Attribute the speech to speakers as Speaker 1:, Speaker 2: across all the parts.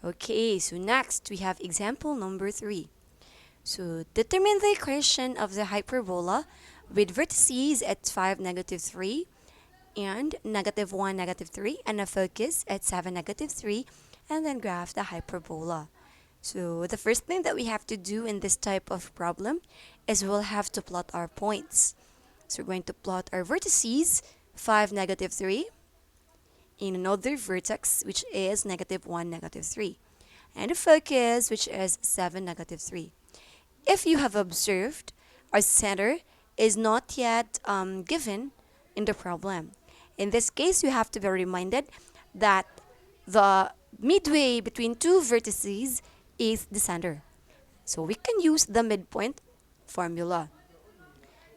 Speaker 1: Okay, so next we have example number 3. So determine the equation of the hyperbola with vertices at 5, -3 and -1, -3 and a focus at 7, -3 and then graph the hyperbola. So the first thing that we have to do in this type of problem is we'll have to plot our points. So we're going to plot our vertices 5, -3 in another vertex which is -1, -3 and the focus which is 7, -3. If you have observed, our center is not yet given in the problem. In this case, you have to be reminded that the midway between two vertices is the center. So we can use the midpoint formula.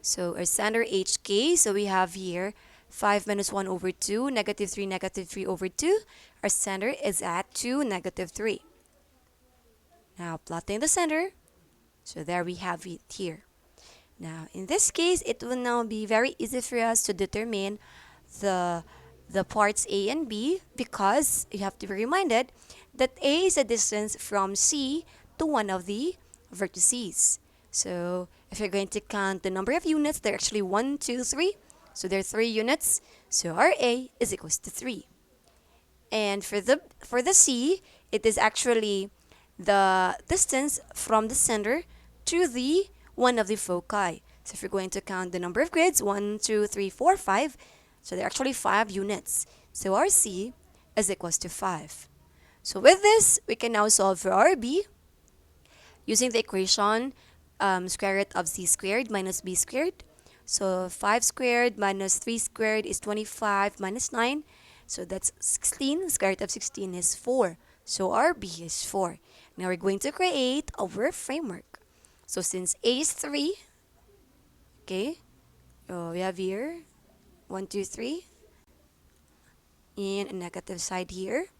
Speaker 1: So our center HK, so we have here 5 minus 1 over 2, -3, -3 over 2. Our center is at 2, -3. Now plotting the center, so there we have it here. Now in this case, it will now be very easy for us to determine the parts A and B because you have to be reminded that A is a distance from C to one of the vertices. So if you're going to count the number of units, they're actually 1, 2, 3. So there are 3 units. So our A is equals to 3. And for the C, it is actually the distance from the center to the one of the foci. So if you're going to count the number of grids, 1, 2, 3, 4, 5. So there are actually 5 units. So our C is equals to 5. So with this, we can now solve for our B using the equation square root of C squared minus B squared. So 5 squared minus 3 squared is 25 minus 9. So that's 16. Square root of 16 is 4. So our B is 4. Now we're going to create our framework. So since A is 3, okay, we have here 1, 2, 3, and a negative side here.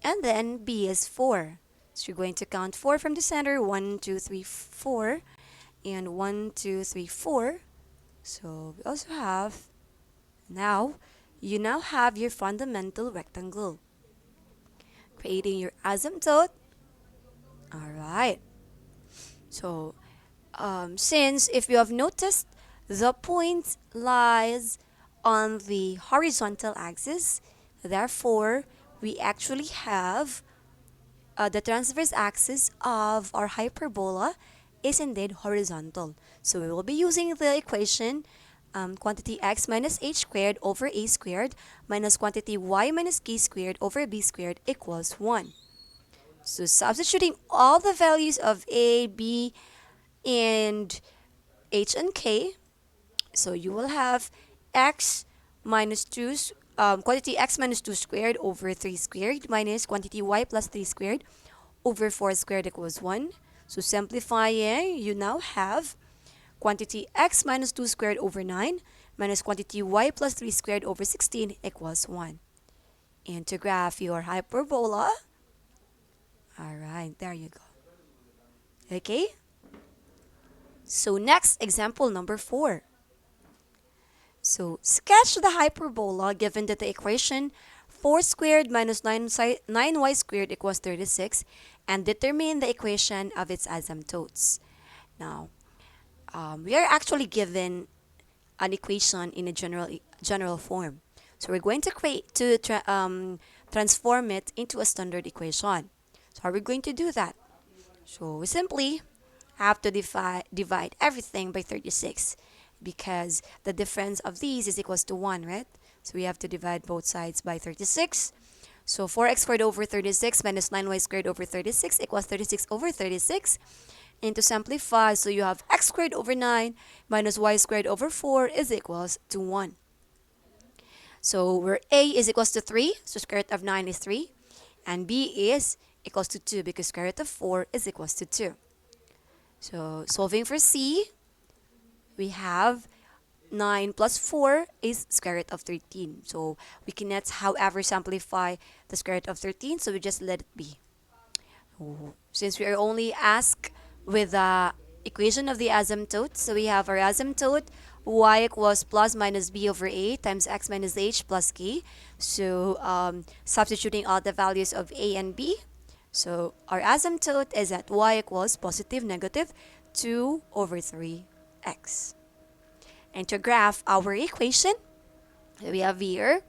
Speaker 1: And then B is 4. So you're going to count 4 from the center, 1, 2, 3, 4, and 1, 2, 3, 4. So we also have, you now have your fundamental rectangle. Creating your asymptote. Alright. So, since if you have noticed, the point lies on the horizontal axis, therefore, we actually have the transverse axis of our hyperbola is indeed horizontal. So we will be using the equation quantity x minus h squared over a squared minus quantity y minus k squared over b squared equals 1. So substituting all the values of a, b, and h and k, so you will have x minus 2, quantity x minus 2 squared over 3 squared minus quantity y plus 3 squared over 4 squared equals 1. So simplifying, you now have quantity x minus 2 squared over 9 minus quantity y plus 3 squared over 16 equals 1. And to graph your hyperbola, alright, there you go. Okay? So next, example number 4. So sketch the hyperbola given that the equation 4 squared minus 9y squared equals 36 and determine the equation of its asymptotes. Now, we are actually given an equation in a general form. So we're going to transform it into a standard equation. So how are we going to do that? So we simply have to divide everything by 36 because the difference of these is equals to 1, right? So we have to divide both sides by 36. So 4x squared over 36 minus 9y squared over 36 equals 36 over 36. And to simplify, so you have x squared over 9 minus y squared over 4 is equals to 1. So where a is equals to 3, so square root of 9 is 3. And b is equals to 2 because square root of 4 is equals to 2. So solving for c, we have 9 plus 4 is square root of 13. So we cannot, however, simplify the square root of 13, so we just let it be. Since we are only asked with the equation of the asymptote, so we have our asymptote y equals plus minus b over a times x minus h plus k. So substituting all the values of a and b, So our asymptote is at y equals positive negative 2 over 3x. And to graph our equation, we have here,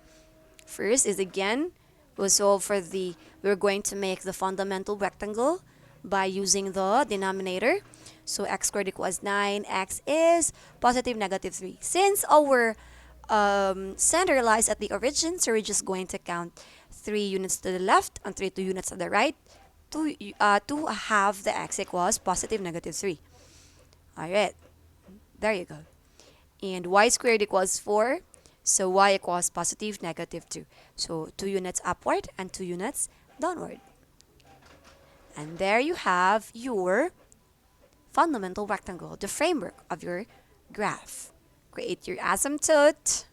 Speaker 1: first is again, we're going to make the fundamental rectangle by using the denominator. So x squared equals 9, x is positive negative 3. Since our center lies at the origin, so we're just going to count 3 units to the left and 3 units to the right to have the x equals positive negative 3. Alright, there you go. And y squared equals 4. So y equals positive negative 2. So 2 units upward and 2 units downward. And there you have your fundamental rectangle, the framework of your graph. Create your asymptote.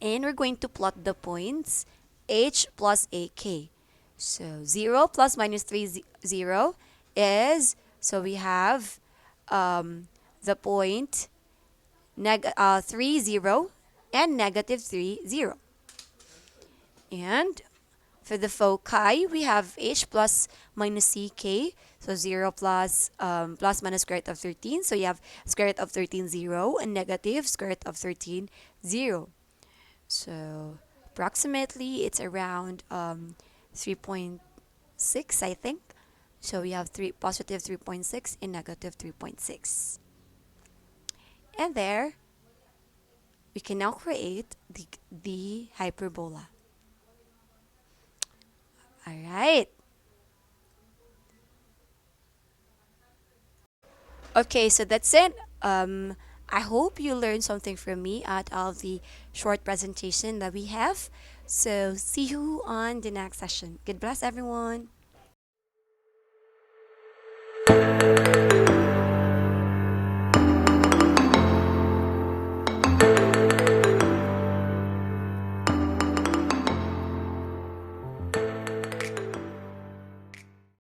Speaker 1: And we're going to plot the points h plus ak. So 0 plus minus 3, 0 is, so we have the point 3, 0 and negative 3, 0. And for the foci, we have h plus minus ck. So 0 plus plus minus square root of 13. So you have square root of 13, 0 and negative square root of 13, 0. So approximately it's around 3.6, I think. So we have positive 3.6 and negative 3.6. And there, we can now create the hyperbola. All right. Okay, so that's it. I hope you learned something from me out of the short presentation that we have. So see you on the next session. God bless everyone.